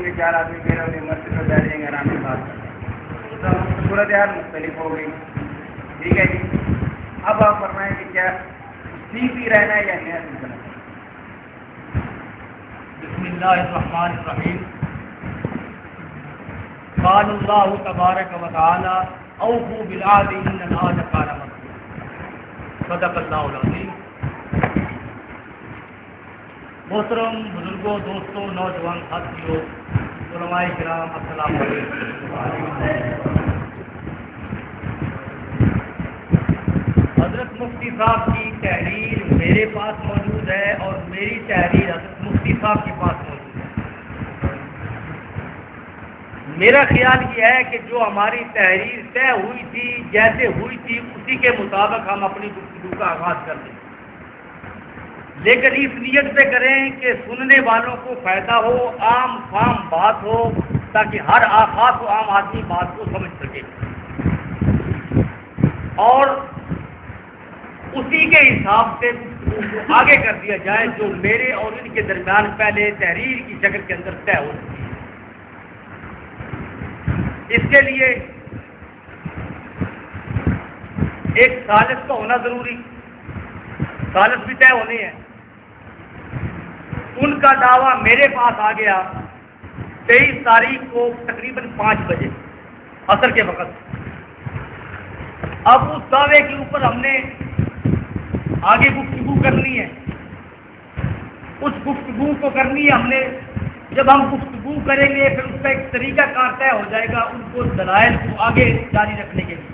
پورے 4 آدمی میرے ہونے مسجد میں بیٹھ جائیں گے آرام سے بات کریں، صورت حال مختلف ہو گئی. ٹھیک ہے جی. اب آپ فرمائیں کہ کیا ٹھیک ہی رہنا ہے یا نیا سلسلہ؟ بسم اللہ الرحمن الرحیم. قال اللہ تبارک و تعالی اوفوا بالعهد ان العهد کان مسئولا. صدق اللہ العظیم. محترم بزرگوں، دوستوں، نوجوان ساتھیوں، علماء کرام، السلام علیکم. حضرت مفتی صاحب کی تحریر میرے پاس موجود ہے اور میری تحریر حضرت مفتی صاحب کے پاس موجود ہے. میرا خیال یہ ہے کہ جو ہماری تحریر طے ہوئی تھی، جیسے ہوئی تھی، اسی کے مطابق ہم اپنی گفتگو کا آغاز کر دیں، لیکن اس نیت سے کریں کہ سننے والوں کو فائدہ ہو، عام فام بات ہو، تاکہ ہر خاص و عام آدمی بات کو سمجھ سکے، اور اسی کے حساب سے آگے کر دیا جائے جو میرے اور ان کے درمیان پہلے تحریر کی شکل کے اندر طے ہو چکی ہے. اس کے لیے ایک ثالث کا ہونا ضروری، ثالث بھی طے ہونے ہیں. ان کا دعویٰ میرے پاس آ گیا 23 تاریخ کو تقریباً 5 بجے عصر کے وقت. اب اس دعوے کے اوپر ہم نے آگے گفتگو کرنی ہے. اس گفتگو کو کرنی ہے ہم نے. جب ہم گفتگو کریں گے پھر اس کا ایک طریقہ کار طے ہو جائے گا ان کو دلائل کو آگے جاری رکھنے کے لیے،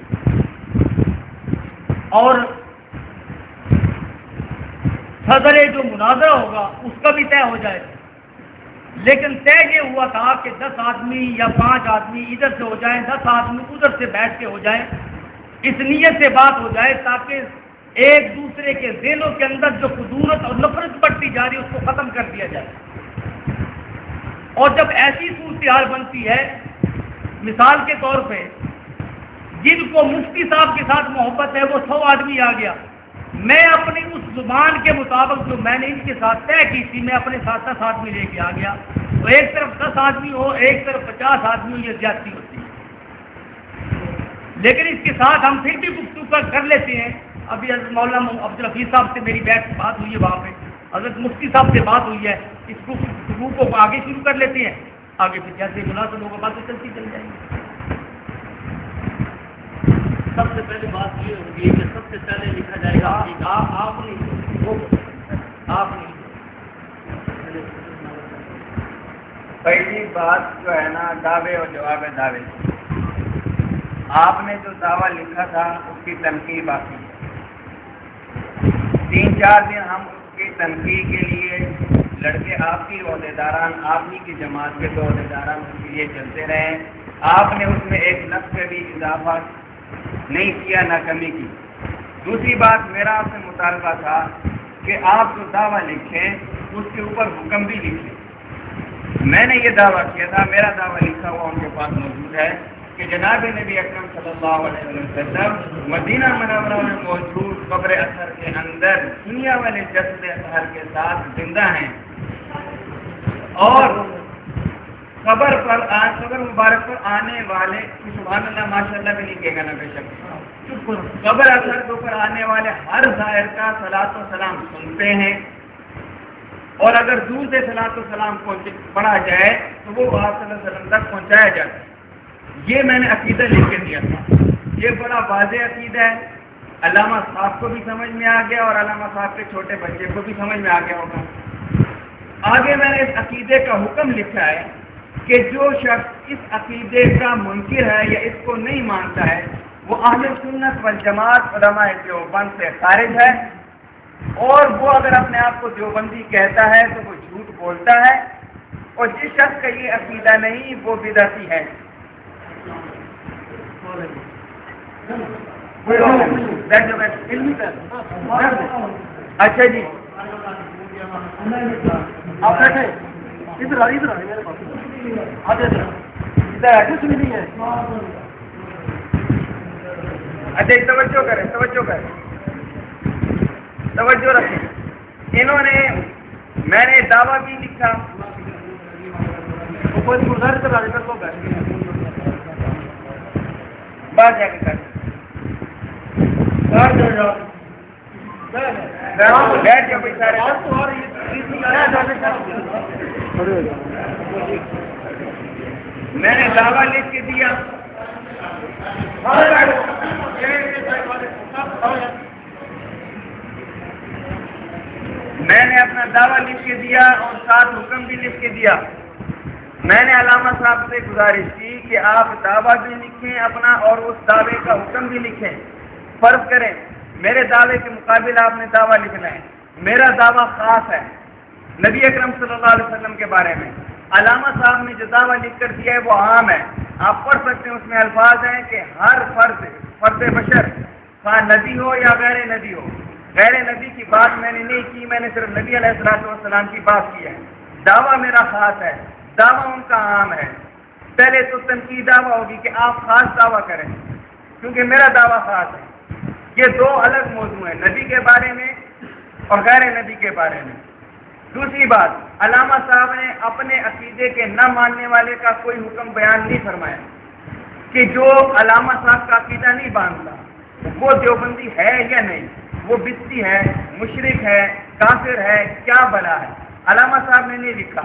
اور صدر جو مناظرہ ہوگا اس کا بھی طے ہو جائے. لیکن طے یہ ہوا تھا کہ 10 آدمی یا 5 آدمی ادھر سے ہو جائیں، 10 آدمی ادھر سے بیٹھ کے ہو جائیں. اس نیت سے بات ہو جائے تاکہ ایک دوسرے کے ذہنوں کے اندر جو خدورت اور نفرت بڑھتی جا رہی ہے اس کو ختم کر دیا جائے. اور جب ایسی صورتحال بنتی ہے، مثال کے طور پہ جن کو مفتی صاحب کے ساتھ محبت ہے وہ 100 آدمی آ گیا، میں اپنی اس زبان کے مطابق جو میں نے ان کے ساتھ طے کی تھی میں اپنے ساتھ 10 آدمی لے کے آ گیا. تو ایک طرف 10 آدمی ہو، ایک طرف 50 آدمی ہو، یہ زیادتی ہوتی ہے. لیکن اس کے ساتھ ہم پھر بھی گفتگو کر لیتے ہیں. ابھی حضرت مولانا عبدالحفیظ صاحب سے میری بات ہوئی ہے، وہاں پہ حضرت مفتی صاحب سے بات ہوئی ہے. اس گفتگو کو آگے شروع کر لیتے ہیں، آگے پھر جیسے مناسب ہوگا باتیں چلتی چل جائیں گی. سب سے پہلے بات یہ ہوگی کہ سب سے پہلے لکھا جائے گا آپ نہیں پہلی بات جو ہے نا دعوے اور جواب دعوے. آپ نے جو دعویٰ لکھا تھا اس کی تنقید باقی ہے. 3-4 دن ہم اس کی تنقید کے لیے لڑکے آپ کی عہدیداران، آپ ہی کی جماعت کے 2 عہدیداران اس کے لیے چلتے رہے. آپ نے اس میں ایک لفظ کا بھی اضافہ نہیں کیا، نہ کمی کی. دوسری بات میرا آپ سے مطالبہ تھا کہ آپ جو دعویٰ لکھیں اس کے اوپر حکم بھی لکھیں. میں نے یہ دعویٰ کیا تھا، میرا دعویٰ لکھا ہوا ان کے پاس موجود ہے کہ جناب نبی اکرم صلی اللہ علیہ وسلم مدینہ منورہ میں موجود قبر اطہر کے اندر دنیا والے جسد اطہر کے ساتھ زندہ ہیں، اور قبر مبارک پر آنے والے سبحان اللہ ماشاء اللہ بھی نہیں کہے گا نا، بے شک قبر اطہر کے اوپر آنے والے ہر زائر کا صلاۃ و سلام سنتے ہیں، اور اگر دور سے صلاۃ و سلام پڑھا جائے تو وہ آپ صلی اللہ علیہ وسلم تک پہنچایا جاتا ہے. یہ میں نے عقیدہ لکھ کے دیا تھا. یہ بڑا واضح عقیدہ ہے، علامہ صاحب کو بھی سمجھ میں آ گیا اور علامہ صاحب کے چھوٹے بچے کو بھی سمجھ میں آ گیا ہوگا. آگے میں نے اس عقیدے کا حکم لکھا ہے کہ جو شخص اس عقیدے کا منکر ہے یا اس کو نہیں مانتا ہے وہ اہل سنت والجماعت علماء دیوبند سے خارج ہے، اور وہ اگر اپنے آپ کو دیوبندی کہتا ہے تو وہ جھوٹ بولتا ہے، اور جس شخص کا یہ عقیدہ نہیں وہ بدعتی ہے. اچھا جی آپ بیٹھے ادھر اچھا توجہ رکھیں. انہوں نے میں نے دعویٰ بھی لکھا، کوئی گزارش کر رہا کر باہر جا کے کر بیٹھ جاؤ سارے. میں نے دعویٰ لکھ کے دیا. میں نے اپنا دعویٰ لکھ کے دیا اور ساتھ حکم بھی لکھ کے دیا. میں نے علامہ صاحب سے گزارش کی کہ آپ دعویٰ بھی لکھیں اپنا اور اس دعوے کا حکم بھی لکھیں. فرض کریں میرے دعوے کے مقابل آپ نے دعویٰ لکھنا ہے. میرا دعویٰ خاص ہے نبی اکرم صلی اللہ علیہ وسلم کے بارے میں. علامہ صاحب نے جو دعویٰ لکھ کر دیا ہے وہ عام ہے, آپ پڑھ سکتے ہیں. اس میں الفاظ ہیں کہ ہر فرد بشر خواہ نبی ہو یا غیر نبی ہو. غیر نبی کی بات میں نے نہیں کی, میں نے صرف نبی علیہ السلام کی بات کی ہے. دعویٰ میرا خاص ہے, دعویٰ ان کا عام ہے. پہلے تو تنقید دعویٰ ہوگی کہ آپ خاص دعویٰ کریں کیونکہ میرا دعویٰ خاص ہے. یہ دو الگ موضوع ہیں, نبی کے بارے میں اور غیر نبی کے بارے میں. دوسری بات, علامہ صاحب نے اپنے عقیدے کے نہ ماننے والے کا کوئی حکم بیان نہیں فرمایا کہ جو علامہ صاحب کا عقیدہ نہیں مانتا وہ دیوبندی ہے یا نہیں, وہ بدعتی ہے, مشرک ہے, کافر ہے, کیا بلا ہے. علامہ صاحب نے نہیں لکھا.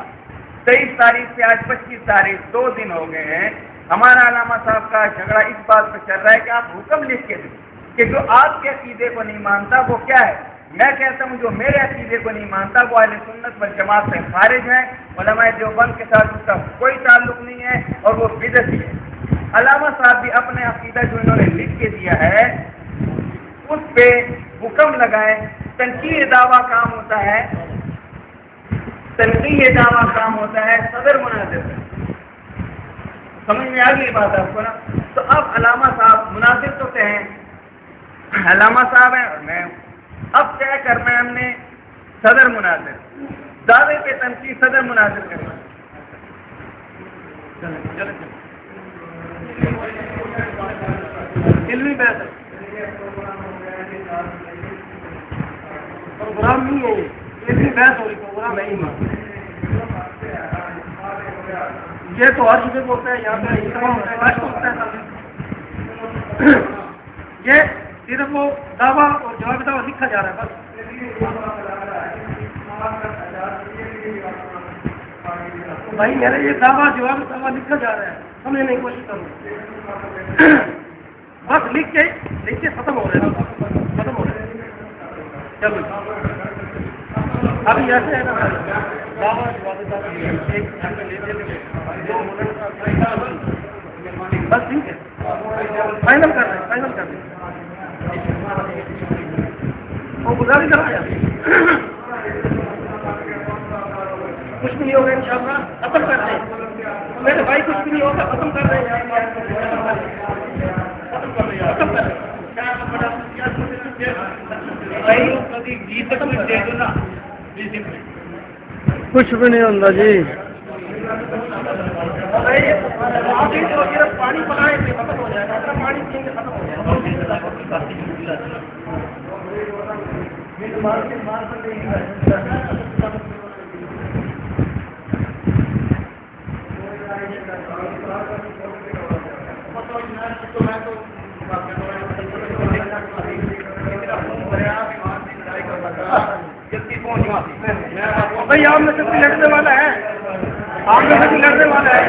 23 تاریخ سے آج 25 تاریخ 2 دن ہو گئے ہیں. ہمارا علامہ صاحب کا جھگڑا اس بات پہ چل رہا ہے کہ آپ حکم لکھ کے دیں کہ جو آپ کے عقیدے کو نہیں مانتا وہ کیا ہے. میں کہتا ہوں جو میرے عقیدے کو نہیں مانتا وہ اہل سنت والجماعت سے خارج ہے. علماء دیوبند کے ساتھ اس کا کوئی تعلق نہیں ہے اور وہ بدعتی ہے. علامہ صاحب بھی اپنے عقیدہ جو انہوں نے لکھ کے دیا ہے اس پہ حکم لگائے. تنقید دعویٰ کام ہوتا ہے, تنقید دعویٰ کام ہوتا ہے صدر مناظر. سمجھ میں آ گئی بات آپ کو نا. تو اب علامہ صاحب مناظر تو کہیں, علامہ صاحب ہیں اور میں, اب طے کرنا ہے ہم نے صدر مناظر. دعوے پہ تنقید صدر مناظر کرنا. علمی بحث پروگرام نہیں ہے, علمی بحث ہو رہی, پروگرام نہیں ہے. یہ تو ہر جگہ ہوتا ہے, یہاں پہ اجتماع ہوتا ہے, بحث ہوتا ہے. یہ صرف وہ دعویٰ اور جواب دعویٰ لکھا جا رہا ہے بس. بھائی میرا یہ دعویٰ جواب دعویٰ لکھا جا رہا ہے, سمجھنے کی کوشش کروں. بس لکھ کے ختم ہو رہے ہیں, ختم ہو رہے ہیں. چلو ابھی ایسے ہے نا دعویٰ جواب بس ٹھیک ہے, فائنل کر رہے ہیں, فائنل کر رہے ہیں. وہ گزاری کرایا کچھ بھی نہیں ہوگا انشاءاللہ, ختم کر رہے ہیں میرے بھائی, کچھ بھی نہیں ہوگا, ختم کر رہے ہیں. کچھ بھی نہیں ہوتا جی. پانی پلائیں گے ختم ہو جائے گا, پانی پئیں گے ختم ہو جائے گا. بھائی آپ میں سے کوئی لڑنے والا ہے, آپ میں سے کوئی لڑنے والا ہے.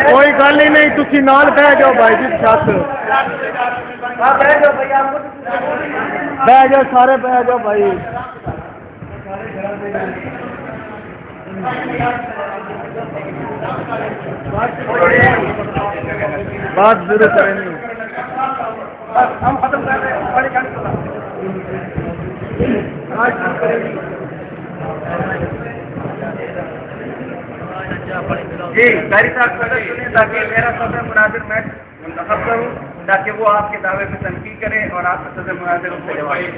کوئی گل ہی نہیں, تھی نال بہ جاؤ بھائی جی, چھت بہ جاؤ, سارے بہ جاؤ بھائی. بات ضرور کریں گے. ہم ختم کر رہے ہیں. جی قاری صاحب صدر چنیں تاکہ میرا صدر مناظر میں منتخب کروں, تاکہ وہ آپ کے دعوے پہ تنقید کرے اور آپ کا صدر مناظر اس سے جواب دے.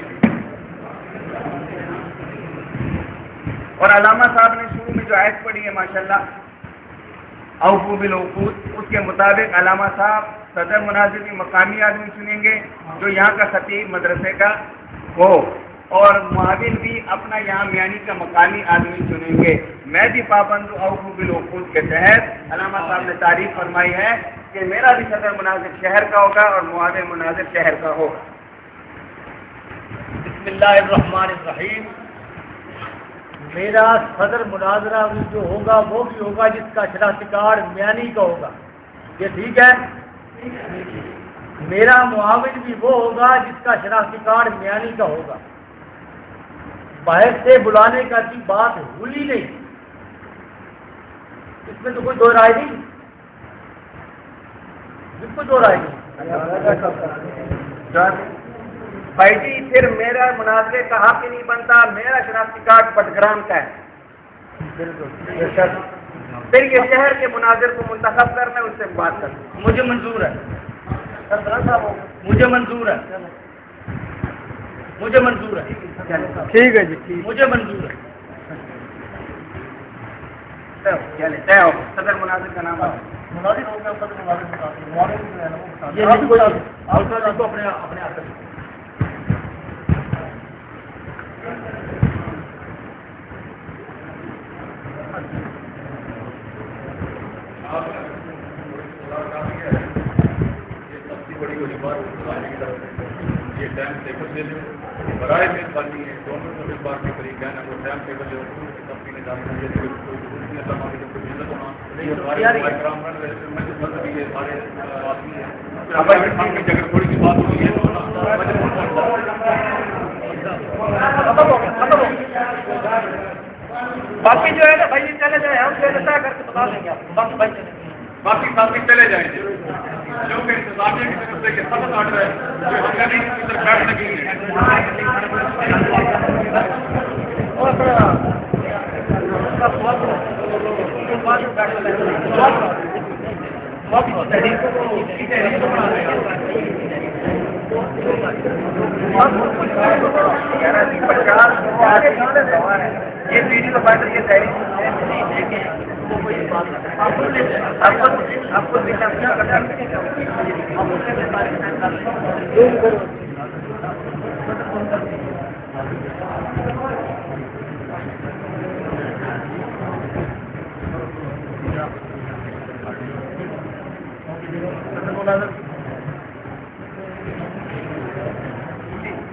اور علامہ صاحب نے شروع میں جو آیت پڑھی ہے ماشاءاللہ, اوفوا بالعقود, اس کے مطابق علامہ صاحب صدر مناظر بھی مقامی آدمی چنیں گے جو یہاں کا خطیب مدرسے کا ہو. اور معاون بھی اپنا یہاں میانی کا مقامی آدمی چنیں گے. میں بھی پابند اوفوا بالعقود کے تحت علامہ صاحب نے تعریف فرمائی ہے کہ میرا بھی صدر مناظر شہر کا ہوگا اور معاون مناظر شہر کا ہوگا. بسم اللہ الرحمن الرحیم. میرا صدر مناظرہ جو ہوگا وہ بھی ہوگا جس کا شناختی کارڈ میانی کا ہوگا. یہ ٹھیک ہے. میرا معاون بھی وہ ہوگا جس کا شناختی کارڈ میانی کا ہوگا. باہر سے بلانے کا کی بات ہوئی نہیں, اس میں تو کوئی دو رائے نہیں, بالکل دو رائے نہیں. بھائی جی پھر میرا مناظرے کا حق ہی نہیں بنتا, میرا شناختی کارڈ پٹگرام کا ہے. پھر یہ شہر کے مناظر کو منتخب کرنا ہے, اس سے بات کرنا. مجھے منظور ہے, مجھے منظور ہے, مجھے منظور ہے. ٹھیک ہے جی, مجھے منظور ہے. طے ہو صدر مناظر کا نام ہے. یہ نہیں کوئی آپ کو اپنے آپ یہ ٹائم ٹیبل دے دیں برائے مہربانی ہے. دونوں کو اس بات کے قریب کہنا وہ ٹائم ٹیبل جو کمپنی نے ڈالی ہے اگر تھوڑی سی بات ہوئی ہے باقی جو ہے نا بھائی چلے جائیں, ہم سے طے کر کے بتا دیں گے آپ کو. باقی بھائی باقی ساتھی چلے جائیں گے جو کہ انتظامیہ کی طرف سے یہ سخت آرڈر ہے کہ ہم کہیں ادھر بیٹھ لگیں گے. یہ پیڑھی تو بات یہ تحریر آپ کو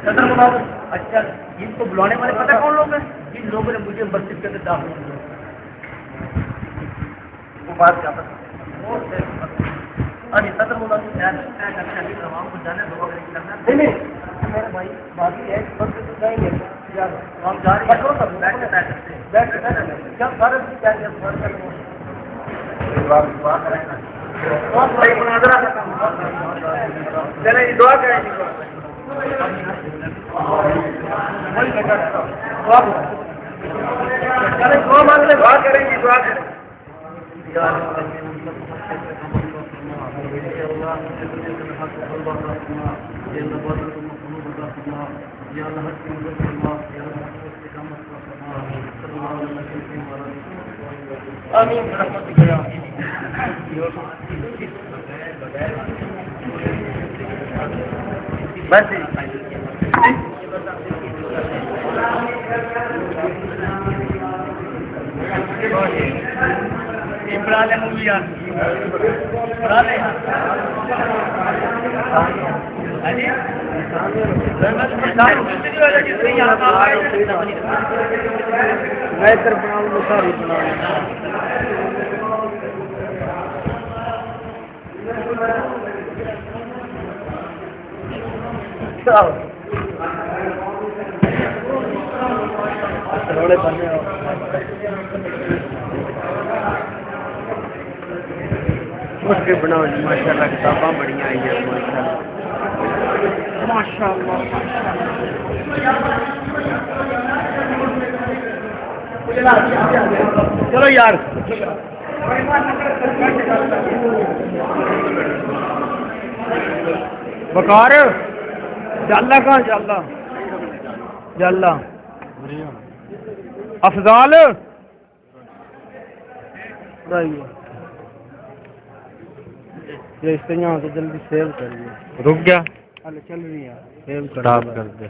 صدر مناظر. اچھا, ان کو بلانے والے پتہ کون لوگ ہیں؟ جن لوگوں نے مجھے مسجد کے اندر داخل کیا. وہ بات کیا پتہ؟ ہاں جی, صدر مناظر تمام کو جانے دو. نہیں میرے بھائی بات یہ ہے کہ تو جائیں گے ہم جا رہے ہیں بیٹھ کے طے کرتے ہیں. بیٹھ کے کیا فرض کیا چلیں جی, دعا کریں گے. دعا کریں گے, دعا کریں. بس بڑا لے مووی یار, بڑا لے بہتر بناؤ ساری بنا روڑے بنے اٹھ کے بناؤ جی. ماشاء اللہ کتاباں بڑی آئی ہیں ماشاء اللہ. چلو یار بکار جالا کہاں جالا جالا افضال یہ اس طرح جلدی سیو کریے. رک گیا, چل رہی ہے, سیو کر دے.